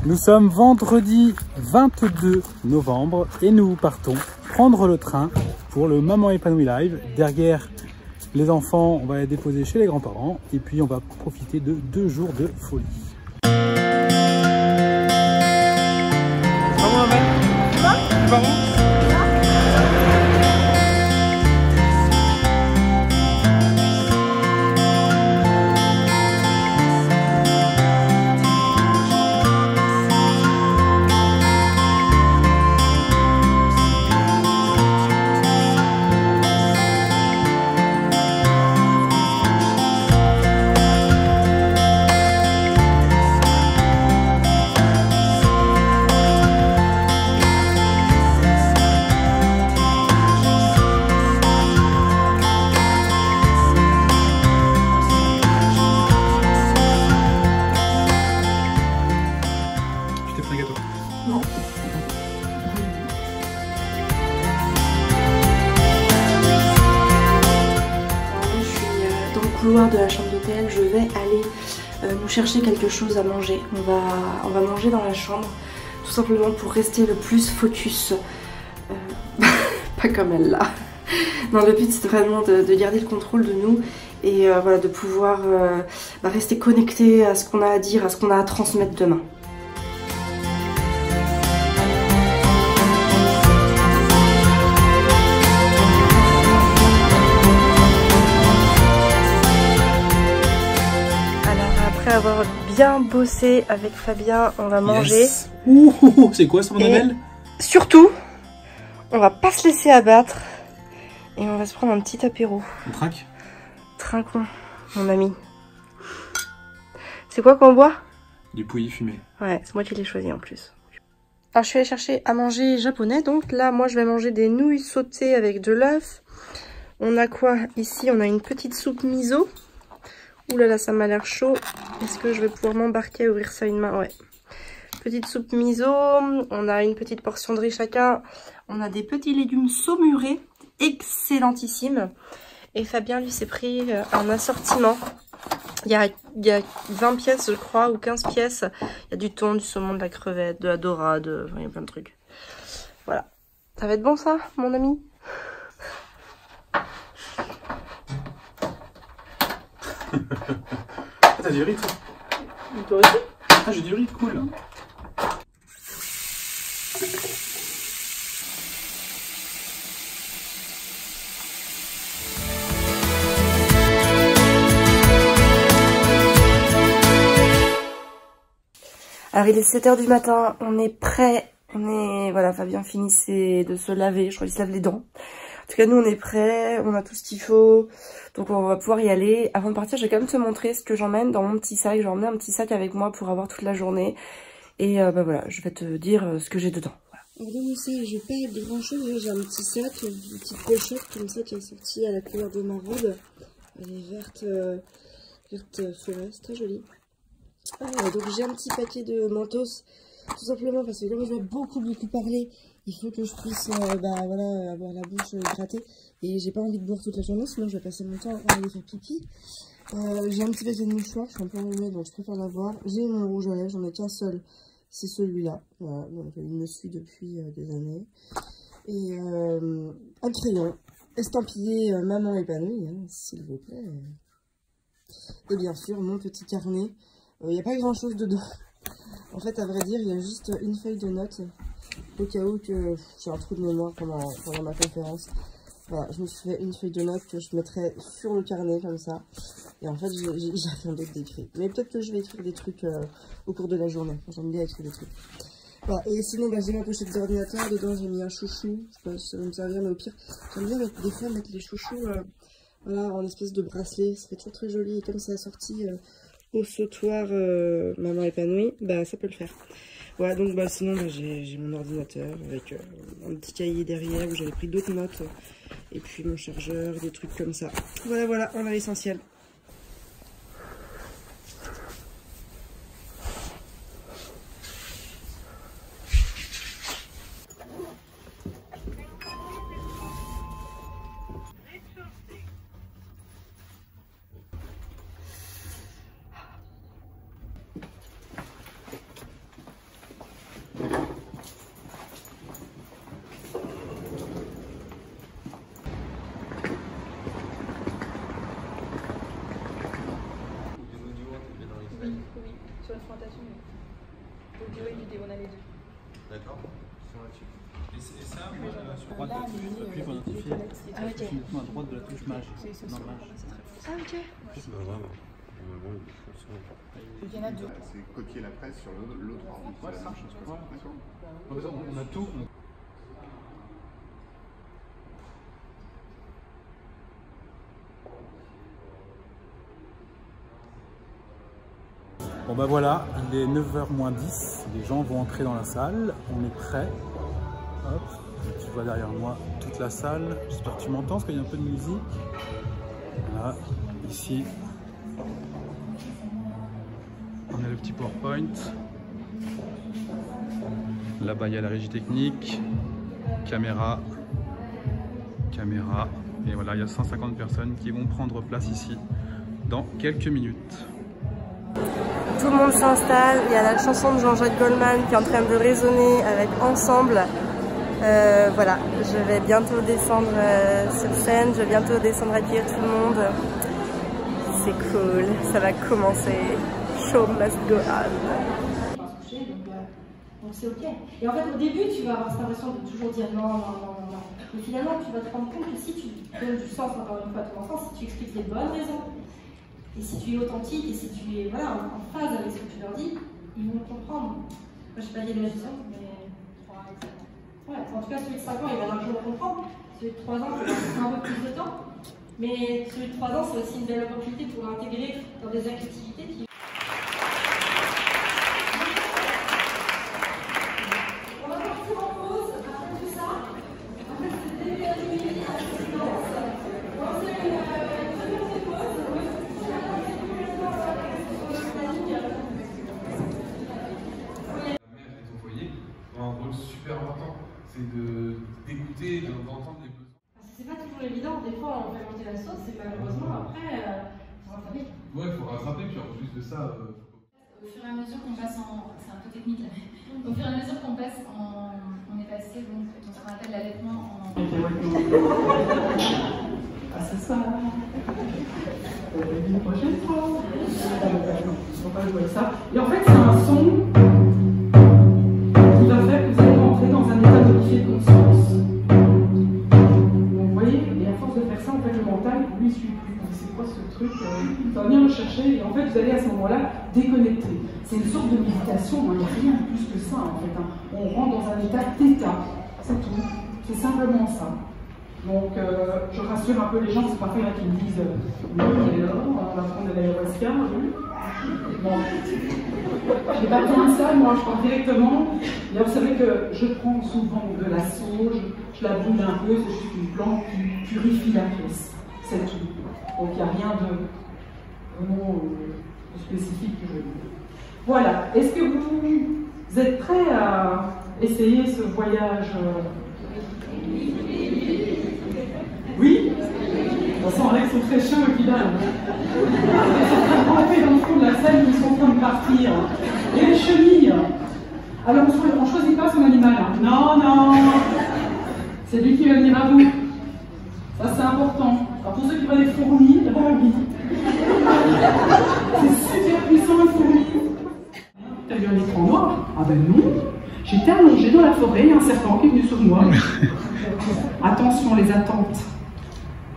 Nous sommes vendredi 22 novembre et nous partons prendre le train pour le Maman Épanouie Live. Derrière les enfants, on va les déposer chez les grands-parents et puis on va profiter de 2 jours de folie. Bravo, maman. C'est pas bon? De la chambre d'hôtel, je vais aller nous chercher quelque chose à manger. On va manger dans la chambre, tout simplement pour rester le plus focus. Pas comme elle là. Non, le but c'est vraiment de garder le contrôle de nous et voilà, de pouvoir rester connecté à ce qu'on a à dire, à ce qu'on a à transmettre demain. Après avoir bien bossé avec Fabien, on va manger. Yes. C'est quoi ça, mon Amel? Surtout, on va pas se laisser abattre et on va se prendre un petit apéro. On trinque? Trinquons, mon ami. C'est quoi qu'on boit? Du pouilly fumé. Ouais, c'est moi qui l'ai choisi en plus. Alors je suis allée chercher à manger japonais, donc là moi je vais manger des nouilles sautées avec de l'œuf. On a quoi ici? On a une petite soupe miso. Ouh là là, ça m'a l'air chaud. Est-ce que je vais pouvoir m'embarquer à ouvrir ça une main? Ouais. Petite soupe miso. On a une petite portion de riz chacun. On a des petits légumes saumurés. Excellentissimes. Et Fabien, lui, s'est pris un assortiment. Il y a 20 pièces, je crois, ou 15 pièces. Il y a du thon, du saumon, de la crevette, de la dorade. Enfin, il y a plein de trucs. Voilà. Ça va être bon, ça, mon ami? Ah, t'as du riz, toi? Toi aussi? Ah, j'ai du riz, cool. Alors il est 7 h du matin, on est prêt. Voilà, Fabien finissait de se laver, je crois qu'il se lave les dents. En tout cas, nous, on est prêts, on a tout ce qu'il faut, donc on va pouvoir y aller. Avant de partir, je vais quand même te montrer ce que j'emmène dans mon petit sac. J'ai emmené un petit sac avec moi pour avoir toute la journée. Et voilà, je vais te dire ce que j'ai dedans. Voilà. Alors dans mon sac, j'ai pas grand chose, j'ai un petit sac, une petite pochette comme ça qui est sortie à la couleur de ma robe. Elle est verte forêt, c'est très joli. Donc j'ai un petit paquet de mentos, tout simplement parce que comme je vais beaucoup parler, il faut que je puisse voilà, avoir la bouche hydratée et j'ai pas envie de boire toute la journée, sinon je vais passer mon temps à aller faire pipi. J'ai un petit paquet de mouchoirs, je suis un peu enrhumée donc je préfère l'avoir. J'ai mon rouge à lèvres, j'en ai qu'un seul, c'est celui-là. Voilà, donc il me suit depuis des années. Et un crayon estampillé Maman Épanouie, hein, s'il vous plaît. Et bien sûr mon petit carnet. Il n'y a pas grand chose dedans. En fait, à vrai dire, il y a juste une feuille de notes au cas où que j'ai un trou de mémoire pendant ma conférence. Voilà, je me suis fait une feuille de notes que je mettrai sur le carnet comme ça. Et en fait, j'ai rien d'autre d'écrit. Mais peut-être que je vais écrire des trucs au cours de la journée. J'aime bien écrire des trucs. Voilà, et sinon, j'ai ma pochette d'ordinateur. Dedans, j'ai mis un chouchou. Je sais pas si ça va me servir, mais au pire, j'aime bien des fois mettre les chouchous voilà, en espèce de bracelet. Ça fait toujours très joli. Et comme ça a sorti au sautoir Maman Épanouie, ça peut le faire. Voilà, donc sinon j'ai mon ordinateur avec un petit cahier derrière où j'avais pris d'autres notes et puis mon chargeur, des trucs comme ça. Voilà, on a l'essentiel. audio et vidéo, on a les deux. D'accord. Et ça, sur droite, appuie pour identifier. Ah, ok. Uniquement à droite de la touche mage. Dans mage. Ah, ok. Il y en a deux. C'est copier la presse sur l'autre ordi. Ouais, ça marche. D'accord. On a tout. Bon bah voilà, il est 9h moins 10, les gens vont entrer dans la salle, on est prêt. Hop, tu vois derrière moi toute la salle, j'espère que tu m'entends parce qu'il y a un peu de musique. Voilà, ici, on a le petit PowerPoint. Là-bas il y a la régie technique, caméra, et voilà, il y a 150 personnes qui vont prendre place ici dans quelques minutes. Tout le monde s'installe, il y a la chanson de Jean-Jacques Goldman qui est en train de résonner avec Ensemble. Voilà, je vais bientôt descendre sur scène, je vais bientôt descendre accueillir tout le monde. C'est cool, ça va commencer. Show must go on. Donc c'est ok. Et en fait au début tu vas avoir cette impression de toujours dire non. Mais finalement tu vas te rendre compte que si tu donnes du sens encore une fois à ton enfant, si tu expliques les bonnes raisons, et si tu es authentique, et si tu es en phase avec ce que tu leur dis, ils vont comprendre. Moi je sais pas l'imaginaire, mais 3 et 5 ans. Ouais, en tout cas celui de 5 ans il va largement comprendre. Celui de 3 ans c'est un peu plus de temps. Mais celui de 3 ans c'est aussi une belle opportunité pour l'intégrer dans des activités qui... super important, c'est d'écouter, d'entendre les besoins. C'est pas toujours évident, des fois on fait monter la sauce et malheureusement après, il faut rattraper. Ouais, il faut rattraper, puis en plus de ça... Au fur et à mesure qu'on passe en... C'est un peu technique là, mais... Au fur et à mesure qu'on passe en... On est passé donc dans ce qu'on appelle l'allaitement en... Ah c'est ça. Une prochaine fois. On va jouer ça. Et en fait c'est un son qui va faire que vous allez rentrer dans un état modifié de conscience. Donc vous voyez, et à force de faire ça, en fait le mental, lui, il suit plus. C'est quoi ce truc? Il va venir le chercher et en fait vous allez à ce moment-là déconnecter. C'est une sorte de méditation, il n'y a rien de plus que ça en fait. On rentre dans un état θ, c'est tout. C'est simplement ça. Donc je rassure un peu les gens, c'est parfois il y en a qui me disent oui, alors, on va prendre de l'ayahuasca, oui. Bon. Je n'ai pas besoin de ça, moi je pars directement. Et vous savez que je prends souvent de la sauge, je la brûle un peu, c'est juste une plante qui purifie la pièce. C'est tout. Donc il n'y a rien de vraiment spécifique que je dis. Voilà. Est-ce que vous êtes prêts à essayer ce voyage? Oui? On sent Alex sont très chauds qui donnent. Ils sont en train de rentrer dans le fond de la salle, ils sont en train de partir. Et les chenilles. Alors on ne choisit pas son animal. Hein. Non, non. C'est lui qui va venir à vous. Ça c'est important. Alors pour ceux qui voient des fourmis, il y a pas envie. C'est super puissant les fourmis. T'as vu un écran noir? Ah ben non. J'étais allongée dans la forêt, il y a un serpent qui est venu sur moi. Attention les attentes.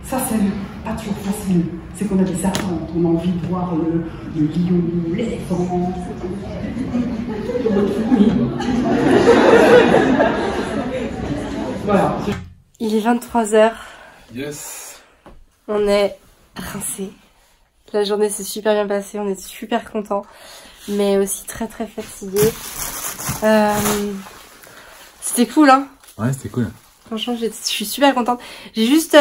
Ça c'est pas toujours facile. C'est qu'on a des attentes. On a envie de voir le lion, l'éléphant. Voilà. Il est 23h. Yes. On est rincés. La journée s'est super bien passée, on est super contents, mais aussi très très fatigués. C'était cool, hein? Ouais, c'était cool. Franchement, je suis super contente. J'ai juste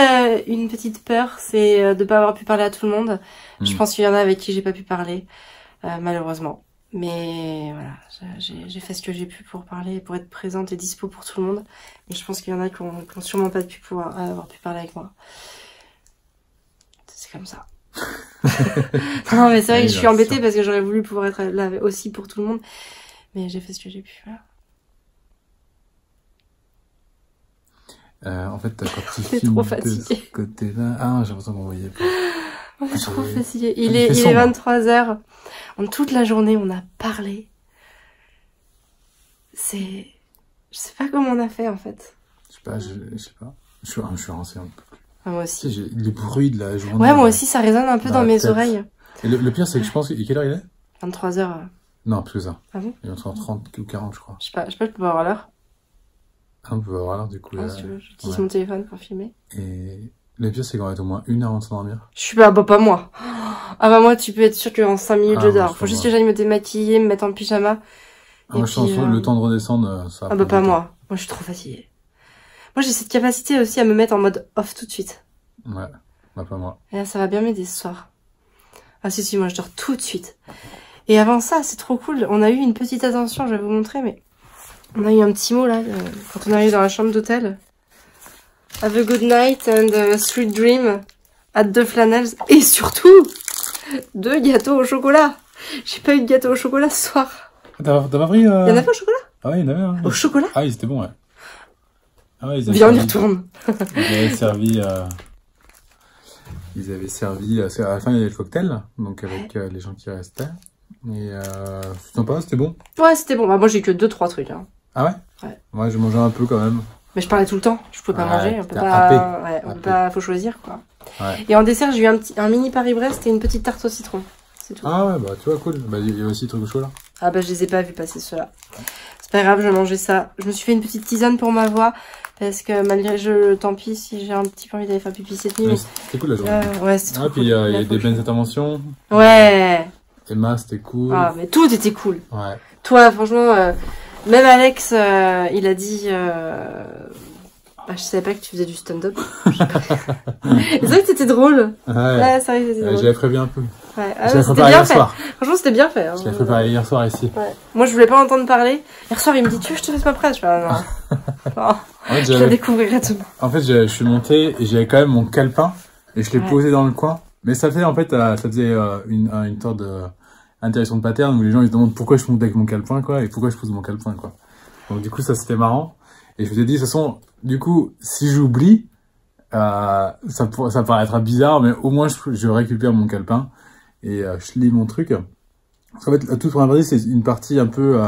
une petite peur, c'est de pas avoir pu parler à tout le monde. Je pense qu'il y en a avec qui j'ai pas pu parler, malheureusement. Mais voilà, j'ai fait ce que j'ai pu pour parler, pour être présente et dispo pour tout le monde. Mais je pense qu'il y en a qui ont sûrement pas pu avoir pu parler avec moi. C'est comme ça. Non mais c'est vrai que je suis embêtée parce que j'aurais voulu pouvoir être là aussi pour tout le monde. Mais j'ai fait ce que j'ai pu, voilà. En fait, quand tu filmes trop fatiguée. de ce côté-là... Ah, j'ai l'impression qu'on voyait pas. On est trop fatigué. Il est 23h. Toute la journée, on a parlé. c'est... Je sais pas comment on a fait, en fait. Je sais pas, je suis ancien un peu. Ah, moi Tu sais, aussi. j'ai les bruits de la journée. Ouais, moi aussi, ça résonne un peu dans mes tête. oreilles. Et le pire, c'est que je pense... Quelle heure il est? 23h. Non, plus que ça. Ah bon? Il est entre 30 ou 40, je crois. Je sais pas, je peux avoir l'heure. Ah, on peut avoir l'heure, du coup. Ah, si tu veux, j'utilise ouais. mon téléphone pour filmer. Et le pire, c'est qu'on va être au moins 1 heure avant de s'endormir. Je suis pas, bah, pas moi. Ah bah moi, tu peux être sûr qu'en 5 minutes, Ah, je moi, dors. je Faut crois juste pas. que j'aille me démaquiller, me mettre en pyjama. Ah, moi, je pense que le temps de redescendre, ça va Ah bah prendre pas du temps. moi. Moi, je suis trop fatiguée. Moi, j'ai cette capacité aussi à me mettre en mode off tout de suite. Ouais, bah pas moi. Et là, ça va bien m'aider ce soir. Ah si, moi, je dors tout de suite. Et avant ça, c'est trop cool. On a eu une petite attention, je vais vous montrer, mais... On a eu un petit mot, là, quand on arrive dans la chambre d'hôtel. Have a good night and a sweet dream at the Flannels. Et surtout, 2 gâteaux au chocolat. J'ai pas eu de gâteau au chocolat ce soir. T'as pas pris... Il y en a pas au chocolat? Ah ouais, il y en avait un. Au chocolat? Ah, ils étaient bons, ouais. Ah ouais, ils avaient Viens, on y servi... retourne. Ils avaient servi... Ils avaient servi... À la fin, il y avait le cocktail, donc avec les gens qui restaient. Et c'est sympa, c'était bon. Ouais, c'était bon. Bah, moi, j'ai que 2-3 trucs. Hein. Ah ouais? Ouais. Ouais, j'ai mangé un peu quand même. Mais je parlais tout le temps. Je pouvais pas Ouais, manger. On peut t'es pas... happé. Ouais, on peut Happé. pas... Faut choisir, quoi. Ouais. Et en dessert, j'ai eu un mini Paris-Brest et une petite tarte au citron. C'est tout. Ah ouais, bah tu vois, cool. Bah il y a aussi le truc au chaud là. Ah bah, je les ai pas vus passer ceux-là. C'est pas grave, je vais manger ça. Je me suis fait une petite tisane pour ma voix. Parce que malgré... Tant pis si j'ai un petit peu envie d'aller faire pipi cette nuit. Ouais, Mais... c'était cool la journée. Ouais, c'était trop Ah, puis cool. il y a Là, des faut que belles interventions. Ouais. Emma, c'était cool. Ah, mais tout était cool. Ouais. Toi, franchement, même Alex, il a dit... Bah, je savais pas que tu faisais du stand-up. C'est vrai que c'était drôle. Ouais. Ouais, c'est vrai que c'était drôle. J'avais prévu un peu. Ouais. Ah, Je l'ai c'était préparé bien hier fait. soir. Franchement, c'était bien fait. Hein. Je l'ai préparé hier soir ici. Ouais. Moi, je voulais pas entendre parler. Hier soir, il me dit, tu veux que je te fasse ma presse? Je fais, ah, non. Non. En fait, Je la découvrirai demain. En fait, je suis monté et j'avais quand même mon calepin et je l'ai Ouais. posé dans le coin. Mais ça fait, en fait, ça faisait une sorte de interaction de pattern où les gens ils se demandent pourquoi je monte avec mon calepin, quoi, et pourquoi je pose mon calepin, quoi. Donc, du coup, ça c'était marrant. Et je me suis dit, de toute façon, du coup, si j'oublie, ça paraîtra bizarre, mais au moins je récupère mon calepin et je lis mon truc. Parce qu'en fait, la toute première partie, c'est une partie un peu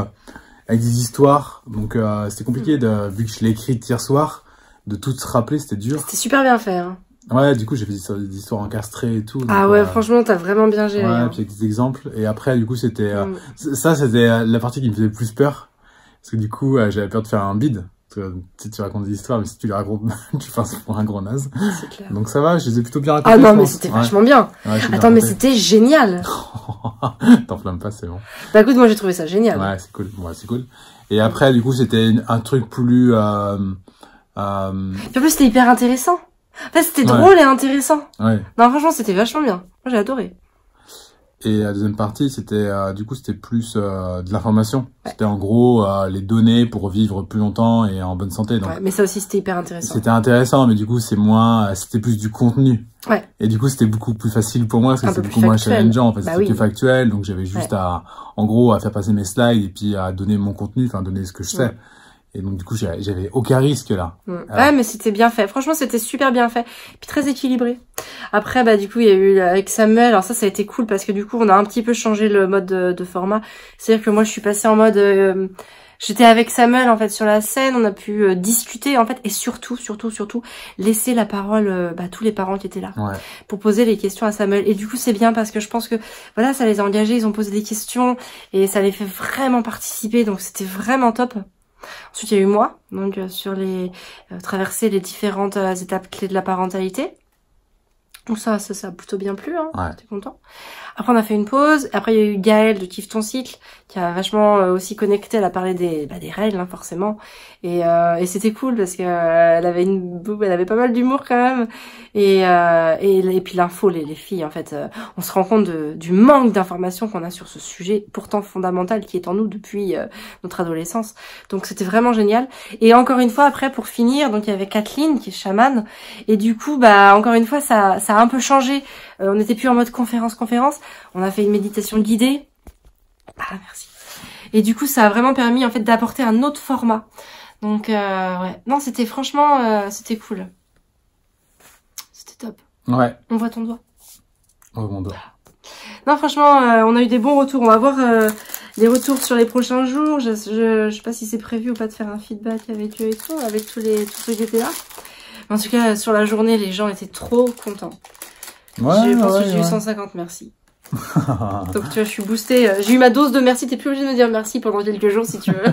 avec des histoires. Donc, c'était compliqué, vu que je l'ai écrite hier soir, de tout se rappeler, c'était dur. C'était super bien fait. Hein. Ouais, du coup, j'ai fait des histoires encastrées et tout. Donc, Ah ouais, franchement, t'as vraiment bien géré. Ouais, hein. puis avec des exemples. Et après, du coup, c'était... ça, c'était la partie qui me faisait le plus peur. Parce que du coup, j'avais peur de faire un bide. Parce que tu racontes des histoires, mais si tu les racontes, tu passes pour un gros naze. C'est clair. Donc ça va, je les ai plutôt bien racontés. Ah non, je mais pense. c'était Ouais. vachement bien. Ouais, j'ai bien Attends, mais raconté. c'était génial. T'enflammes pas, c'est bon. Bah écoute, moi j'ai trouvé ça génial. Ouais, c'est cool. Ouais, c'est cool. Et après, du coup, c'était un truc plus... Puis en plus, c'était hyper intéressant. En fait, c'était Ouais. drôle et intéressant. Ouais. Non, franchement, c'était vachement bien. Moi, j'ai adoré. Et la deuxième partie, c'était du coup, c'était plus de l'information. Ouais. C'était en gros les données pour vivre plus longtemps et en bonne santé. Donc, ouais, mais ça aussi, c'était hyper intéressant. C'était intéressant, mais du coup, c'est moins... c'était plus du contenu. Ouais. Et du coup, c'était beaucoup plus facile pour moi, parce que Un c'est peu beaucoup plus moins factuel. challengeant. En fait, Bah c'était oui. que factuel, donc j'avais juste en gros, à faire passer mes slides et puis à donner mon contenu, enfin, donner ce que je sais. Et donc, du coup, j'avais aucun risque, là. Ouais, mais c'était bien fait. Franchement, c'était super bien fait. Puis très équilibré. Après, bah, du coup, il y a eu avec Samuel. Alors ça a été cool parce que du coup, on a un petit peu changé le mode de format. C'est-à-dire que moi, je suis passée en mode... j'étais avec Samuel, en fait, sur la scène. On a pu discuter, en fait. Et surtout, laisser la parole à tous les parents qui étaient là. Ouais. Pour poser les questions à Samuel. Et du coup, c'est bien parce que je pense que, voilà, ça les a engagés. Ils ont posé des questions et ça les fait vraiment participer. Donc, c'était vraiment top. Ensuite, il y a eu moi, donc sur les traverser les différentes étapes clés de la parentalité. Donc ça a plutôt bien plu, hein. Ouais. J'étais content. Après, on a fait une pause. Après, il y a eu Gaëlle de Kiffe ton cycle, qui a vachement aussi connecté. Elle a parlé des règles, hein, forcément. Et c'était cool parce que elle avait pas mal d'humour quand même. Et puis l'info, les filles, en fait, on se rend compte du manque d'informations qu'on a sur ce sujet, pourtant fondamental, qui est en nous depuis notre adolescence. Donc c'était vraiment génial. Et encore une fois, après, pour finir, donc il y avait Kathleen, qui est chamane. Et du coup, bah, encore une fois, ça a un peu changé. On n'était plus en mode conférence. On a fait une méditation guidée. Ah, merci. Et du coup, ça a vraiment permis, en fait, d'apporter un autre format. Donc, ouais. Non, c'était franchement, c'était cool. C'était top. Ouais. On voit ton doigt. Oh, mon doigt. Non, franchement, on a eu des bons retours. On va voir les retours sur les prochains jours. Je sais pas si c'est prévu ou pas de faire un feedback avec eux et tout, avec tous ceux qui étaient là. Mais en tout cas, sur la journée, les gens étaient trop contents. Ouais, je pense que j'ai eu ouais. 150 merci. Donc tu vois, je suis boostée. J'ai eu ma dose de merci. T'es plus obligé de me dire merci pendant quelques jours si tu veux.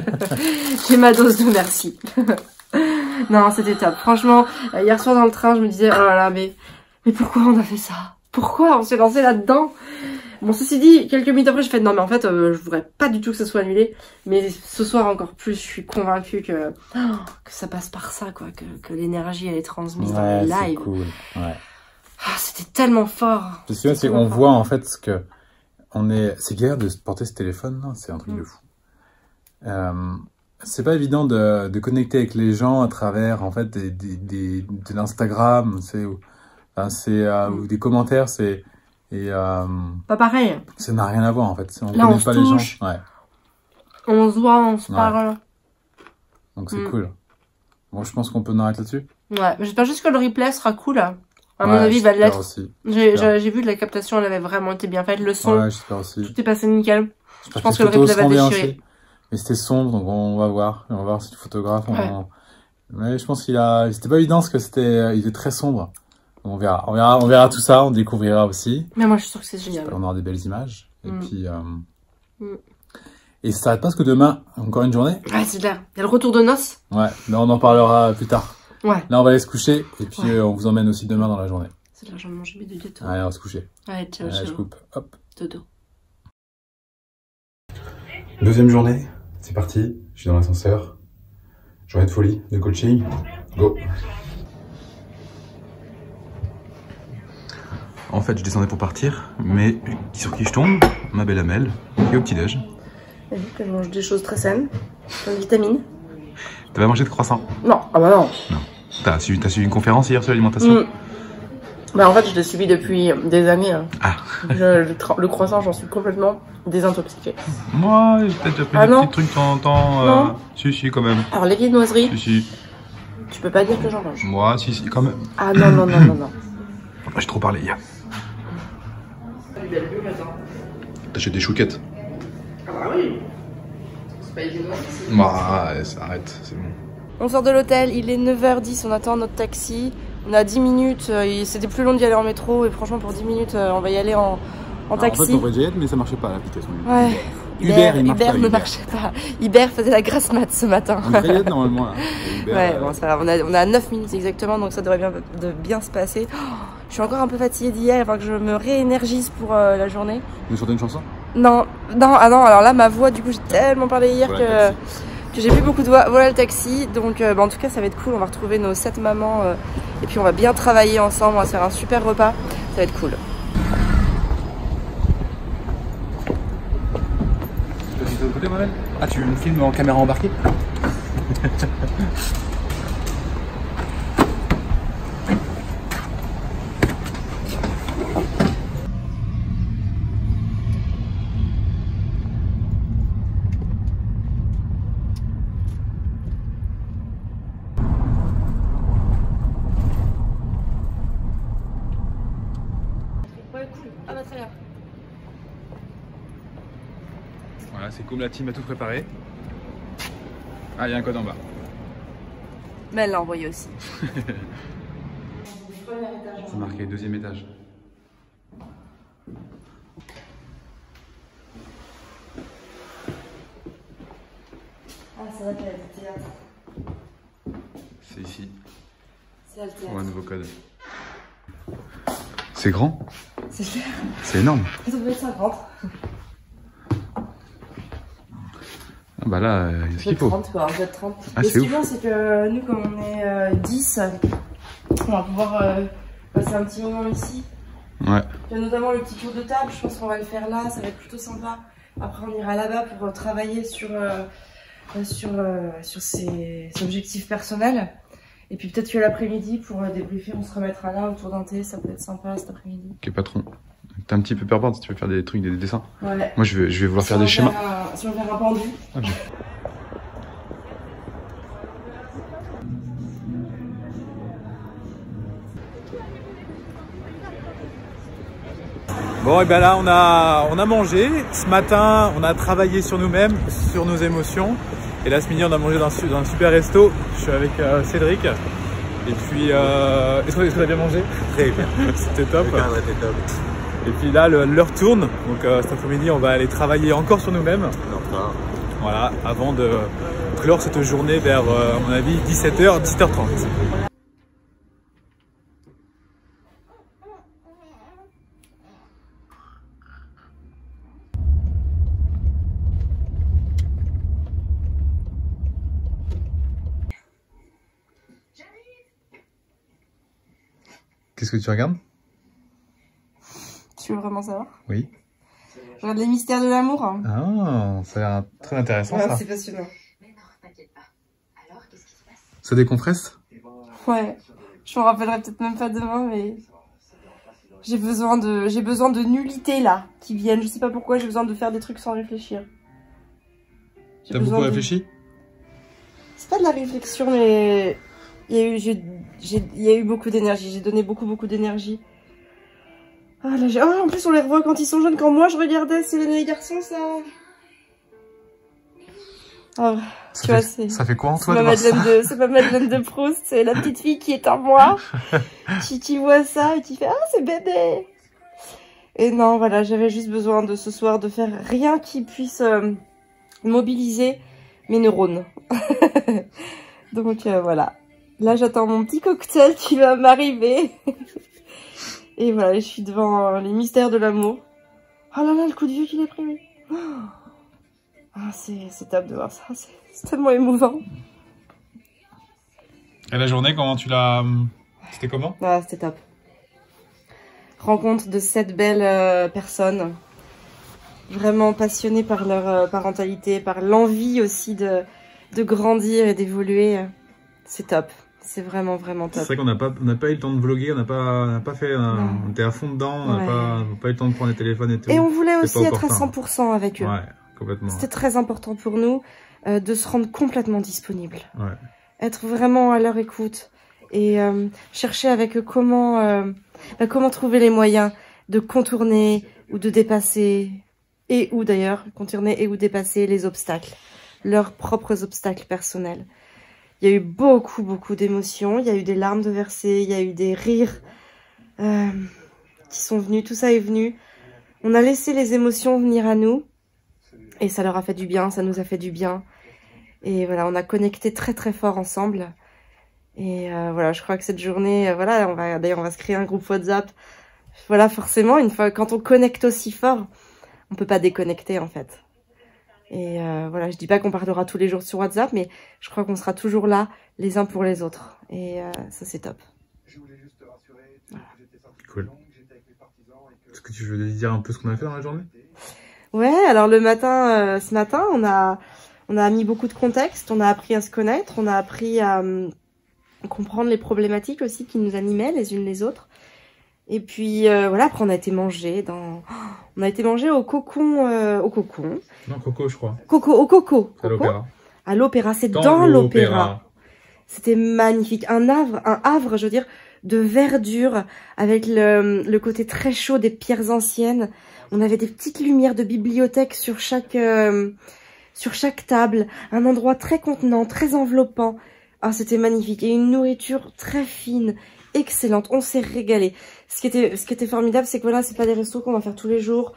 J'ai ma dose de merci. Non, c'était top. Franchement, hier soir dans le train, je me disais, oh là là, mais pourquoi on a fait ça? Pourquoi on s'est lancé là-dedans? Bon, ceci dit, quelques minutes après, j'ai fait, non mais en fait, je voudrais pas du tout que ça soit annulé. Mais ce soir encore plus, je suis convaincue que ça passe par ça, quoi. Que l'énergie, elle est transmise dans les lives. C'est cool. Ouais. Ah, c'était tellement fort. Parce que c'est on voit en fait ce que c'est galère de porter ce téléphone, c'est un truc de fou. C'est pas évident de connecter avec les gens à travers en fait de l'Instagram, ou des commentaires, pas pareil. Ça n'a rien à voir en fait. On là, connaît pas les gens. Ouais. On se voit, on se parle. Donc c'est cool. Bon, je pense qu'on peut en arrêter là-dessus. Ouais, mais j'espère juste que le replay sera cool. À mon avis, il va l'être. J'ai vu que la captation, elle avait vraiment été bien faite. Le son, j'espère aussi. Tout est passé nickel. Je pense que le replay va déchirer. Mais c'était sombre, donc on va voir. On va voir si le photographe. Mais je pense c'était pas évident parce que il était très sombre. On verra tout ça, on découvrira aussi. Mais moi, je suis sûre que c'est génial. On aura des belles images. Et puis, et ça s'arrête pas parce que demain, encore une journée. Ouais, c'est clair. Il y a le retour de noces. Ouais, mais on en parlera plus tard. Ouais. Là, on va aller se coucher et puis on vous emmène aussi demain dans la journée. C'est là, j'ai mangé mes 2 gâteaux. Allez, on va se coucher. Allez, ciao, ciao. Je coupe. Hop. Dodo. Deuxième journée, c'est parti. Je suis dans l'ascenseur. Journée de folie, de coaching. Go. En fait, je descendais pour partir, mais sur qui je tombe? Ma belle Amel, qui est au petit-déj. T'as vu que je mange des choses très saines, plein de vitamines. T'as pas mangé de croissant? Non, ah bah non. Non. T'as suivi une conférence hier sur l'alimentation? Bah en fait, je l'ai suivi depuis des années. Hein. Ah. Le croissant, j'en suis complètement désintoxiquée. Moi, j'ai peut-être déjà pris des petits trucs de temps en temps. Non. Si, quand même. Alors, les viennoiseries. Si. Tu peux pas dire que j'en mange. Moi, si, quand même. Ah non. J'ai trop parlé hier. T'achètes des chouquettes? Ah bah oui. C'est pas évident. Ça arrête, c'est bon. On sort de l'hôtel, il est 9h10, on attend notre taxi. On a 10 minutes, c'était plus long d'y aller en métro et franchement pour 10 minutes on va y aller en taxi. En fait on aurait déjà mais ça marchait pas l'application. Ouais. Uber ne marchait pas. Uber faisait la grasse mat ce matin. On devrait y être normalement là. Uber, ouais, bon c'est pas grave, on a 9 minutes exactement donc ça devrait bien se passer. Oh, je suis encore un peu fatiguée d'hier, il va que je me réénergise pour la journée. Tu veux chanter une chanson? Non, alors là ma voix du coup j'ai tellement parlé hier que j'ai plus beaucoup de voix. Voilà le taxi, donc en tout cas ça va être cool, on va retrouver nos 7 mamans et puis on va bien travailler ensemble, on va se faire un super repas, ça va être cool. Ah, tu me filmes en caméra embarquée? Ah bah très bien. Voilà, c'est comme la team a tout préparé. Ah, il y a un code en bas. Mais elle l'a envoyé aussi. C'est marqué 2e étage. Ah, ça va, t'as le théâtre. C'est ici. C'est le théâtre. Pour un nouveau code. C'est grand. C'est clair. C'est énorme. Ça doit être 50. Ah bah là, il y a ce qu'il faut. 30 quoi, peut-être 30. Ah, et ce qui est ouf. bien, c'est que nous, comme on est 10, on va pouvoir passer un petit moment ici. Ouais. Il y a notamment le petit tour de table, je pense qu'on va le faire là, ça va être plutôt sympa. Après, on ira là-bas pour travailler sur ses objectifs personnels. Et puis peut-être que l'après-midi, pour débriefer, on se remettra là autour d'un thé, ça peut être sympa cet après-midi. Ok, patron. T'es un petit peu peur si tu veux faire des trucs, des dessins. Ouais. Moi, je vais vouloir faire des schémas. Si on fait un pendu. Okay. Bon, et bien là, on a mangé. Ce matin, on a travaillé sur nous-mêmes, sur nos émotions. Et là, ce midi, on a mangé dans un super resto. Je suis avec Cédric. Et puis, est-ce qu'on a bien mangé? Très bien. C'était top. Top. Et puis là, l'heure tourne. Donc cet après-midi, on va aller travailler encore sur nous-mêmes. Voilà, avant de clore cette journée vers, à mon avis, 17h, 17h30. Qu'est-ce que tu regardes? Tu veux vraiment savoir? Oui. Je regarde les mystères de l'amour. Hein. Ah, ça a l'air très intéressant ça. C'est passionnant. Mais non, t'inquiète pas. Alors, qu'est-ce qui se passe? Ça décompresse? Ouais. Je m'en rappellerai peut-être même pas demain, mais j'ai besoin de nullité là qui viennent. Je sais pas pourquoi, j'ai besoin de faire des trucs sans réfléchir. T'as beaucoup réfléchi? C'est pas de la réflexion, mais il y a eu beaucoup d'énergie. J'ai donné beaucoup d'énergie. Ah là, en plus on les revoit quand ils sont jeunes. Quand moi je regardais, c'est les garçons, ça. Oh, ça fait quoi en toi? C'est ma Madeleine de Proust, c'est la petite fille qui est en moi. tu vois ça et tu fais ah c'est bébé. Et non voilà, j'avais juste besoin de ce soir de faire rien qui puisse mobiliser mes neurones. Donc voilà. Là j'attends mon petit cocktail qui va m'arriver. Et voilà, je suis devant les mystères de l'amour. Oh là là, le coup de vieux qu'il a pris, oui. Ah, c'est top de voir ça, c'est tellement émouvant. Et la journée, comment tu l'as... C'était comment? Ah, c'était top. Rencontre de 7 belles personnes. Vraiment passionnées par leur parentalité, par l'envie aussi de grandir et d'évoluer. C'est top. C'est vraiment top. C'est vrai qu'on n'a pas eu le temps de vlogger, on n'a pas fait, on était à fond dedans, on n'a pas eu le temps de prendre les téléphones et tout. Et on voulait aussi être à 100% avec eux. Ouais, complètement. C'était très important pour nous de se rendre complètement disponible. Ouais. Être vraiment à leur écoute et chercher avec eux comment trouver les moyens de contourner ou de dépasser ou dépasser les obstacles, leurs propres obstacles personnels. Il y a eu beaucoup d'émotions, il y a eu des larmes de versées, il y a eu des rires qui sont venus, tout ça est venu. On a laissé les émotions venir à nous et ça leur a fait du bien, ça nous a fait du bien. Et voilà, on a connecté très fort ensemble. Et voilà, je crois que cette journée, voilà, on va se créer un groupe WhatsApp. Voilà, forcément, quand on connecte aussi fort, on peut pas déconnecter en fait. Et voilà, je dis pas qu'on parlera tous les jours sur WhatsApp, mais je crois qu'on sera toujours là, les uns pour les autres. Et ça, c'est top. Voilà. Cool. Est-ce que tu veux dire un peu ce qu'on a fait dans la journée? Ouais, alors le matin, ce matin, on a mis beaucoup de contexte, on a appris à se connaître, on a appris à comprendre les problématiques aussi qui nous animaient les unes les autres. Et puis voilà, après on a été manger au cocon. Non, Coco, je crois. Au Coco. À l'opéra. À l'opéra, c'est dans l'opéra. C'était magnifique, un havre, je veux dire, de verdure avec le côté très chaud des pierres anciennes. On avait des petites lumières de bibliothèque sur chaque table, un endroit très contenant, très enveloppant. Ah, c'était magnifique et une nourriture très fine, excellente. On s'est régalé. Ce qui était formidable, c'est que voilà, c'est pas des restos qu'on va faire tous les jours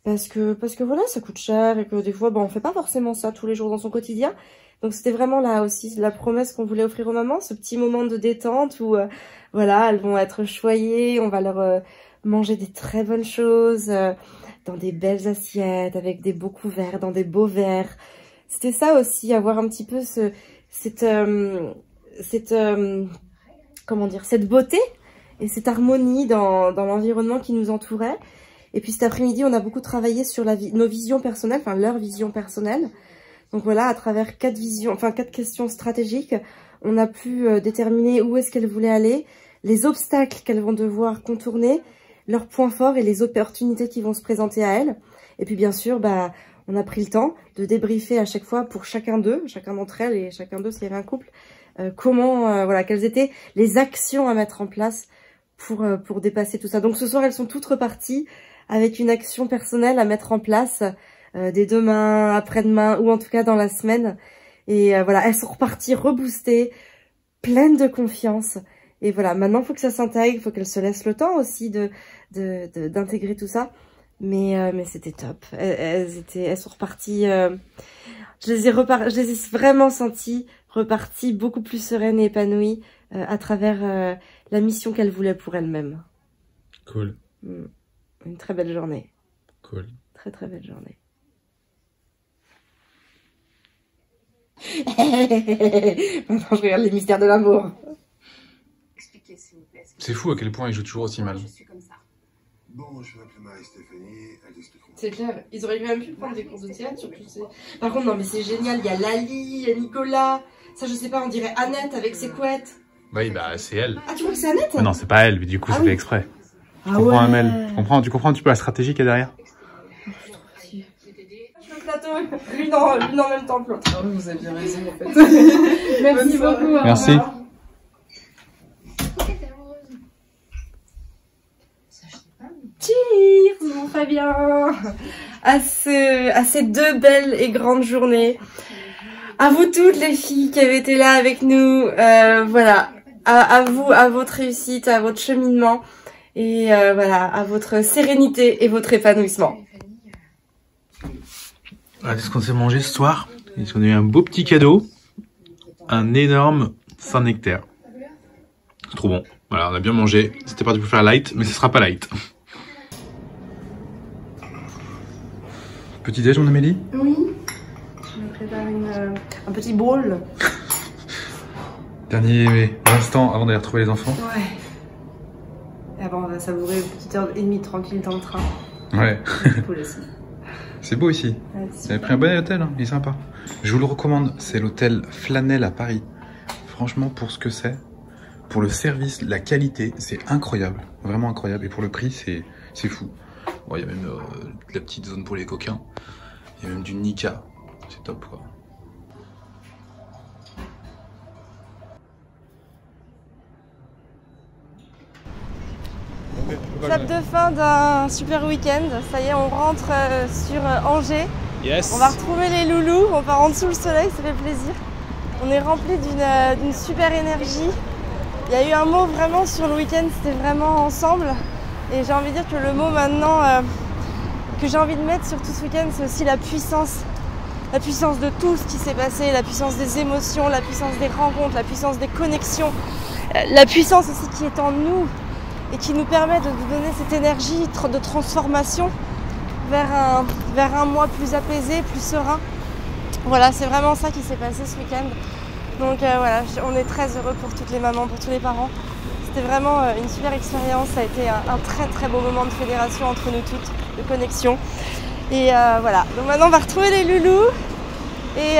parce que voilà, ça coûte cher et que des fois, on fait pas forcément ça tous les jours dans son quotidien. Donc c'était vraiment là aussi la promesse qu'on voulait offrir aux mamans, ce petit moment de détente où voilà, elles vont être choyées, on va leur manger des très bonnes choses dans des belles assiettes avec des beaux couverts, dans des beaux verres. C'était ça aussi, avoir un petit peu cette beauté et cette harmonie dans l'environnement qui nous entourait. Et puis cet après-midi, on a beaucoup travaillé sur nos visions personnelles, enfin leur vision personnelle. Donc voilà, à travers 4 questions stratégiques, on a pu déterminer où est-ce qu'elles voulaient aller, les obstacles qu'elles vont devoir contourner, leurs points forts et les opportunités qui vont se présenter à elles. Et puis bien sûr, on a pris le temps de débriefer à chaque fois pour chacun d'entre elles et chacun d'eux s'il y avait un couple, quelles étaient les actions à mettre en place pour dépasser tout ça. Donc ce soir, elles sont toutes reparties avec une action personnelle à mettre en place dès demain, après-demain ou en tout cas dans la semaine. Et voilà, elles sont reparties reboostées, pleines de confiance. Et voilà, maintenant il faut que ça s'intègre, il faut qu'elles se laissent le temps aussi d'intégrer tout ça. Mais c'était top. Elles sont reparties. Je les ai vraiment senties reparties beaucoup plus sereines et épanouies à travers la mission qu'elles voulaient pour elles-mêmes. Cool. Une très belle journée. Cool. Très très belle journée. Maintenant je regarde les mystères de l'amour. Expliquez s'il vous plaît. C'est fou à quel point ils jouent toujours aussi mal. Je suis comme ça. Bon, je vais appeler Marie-Stéphanie, elle t'expliquera. C'est clair, ils auraient quand même pu prendre des cours de théâtre surtout. Par contre non mais c'est génial, il y a Lali, il y a Nicolas, ça je sais pas, on dirait Annette avec ses couettes. Oui, bah c'est elle. Ah tu vois que c'est Annette? Mais non, c'est pas elle, mais du coup c'est fait exprès. Ah Tu comprends, ouais. Amel? Tu comprends un petit peu la stratégie qu'il y a derrière? Le plateau, l'une en même temps que l'autre. Ah oui, vous avez bien raison en fait. Merci beaucoup. Merci. Cheers, mon Fabien, à ces 2 belles et grandes journées. À vous toutes les filles qui avez été là avec nous, voilà, à vous, à votre réussite, à votre cheminement et voilà, à votre sérénité et votre épanouissement. Regardez ce qu'on s'est mangé ce soir. Ils ont eu un beau petit cadeau, un énorme Saint-Nectaire. C'est trop bon. Voilà, on a bien mangé. C'était parti pour faire light, mais ce sera pas light. Petit déj, mon Amélie? Oui, je me prépare un petit bowl. Dernier instant avant d'aller retrouver les enfants. Ouais. Et avant, on va savourer une petite heure et demie tranquille dans le train. Ouais. Cool aussi. C'est beau ici. Ouais, Vous avez pris un bon hôtel, hein, il est sympa. Je vous le recommande, c'est l'hôtel Flanel à Paris. Franchement, pour ce que c'est, pour le service, la qualité, c'est incroyable. Vraiment incroyable. Et pour le prix, c'est fou. Bon, il y a même la petite zone pour les coquins. Il y a même du Nika. C'est top, quoi. Étape de fin d'un super week-end. Ça y est, on rentre sur Angers. Yes. On va retrouver les loulous. On part en dessous le soleil, ça fait plaisir. On est rempli d'une super énergie. Il y a eu un mot vraiment sur le week-end, c'était vraiment ensemble. Et j'ai envie de dire que le mot maintenant que j'ai envie de mettre sur tout ce week-end, c'est aussi la puissance. La puissance de tout ce qui s'est passé, la puissance des émotions, la puissance des rencontres, la puissance des connexions, la puissance aussi qui est en nous et qui nous permet de nous donner cette énergie de transformation vers un moi plus apaisé, plus serein. Voilà, c'est vraiment ça qui s'est passé ce week-end. Donc voilà, on est très heureux pour toutes les mamans, pour tous les parents. C'était vraiment une super expérience, ça a été un très très beau moment de fédération entre nous toutes, de connexion. Et voilà, donc maintenant on va retrouver les loulous. Et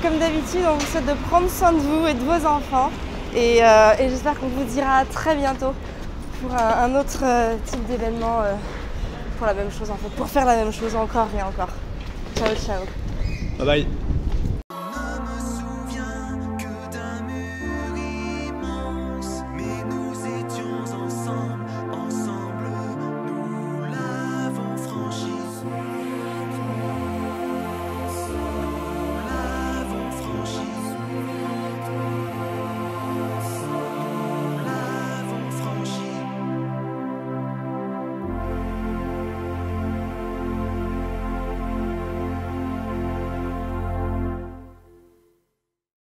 comme d'habitude, on vous souhaite de prendre soin de vous et de vos enfants. Et j'espère qu'on vous dira à très bientôt pour un autre type d'événement, pour la même chose en fait, pour faire la même chose encore et encore. Ciao, ciao. Bye bye.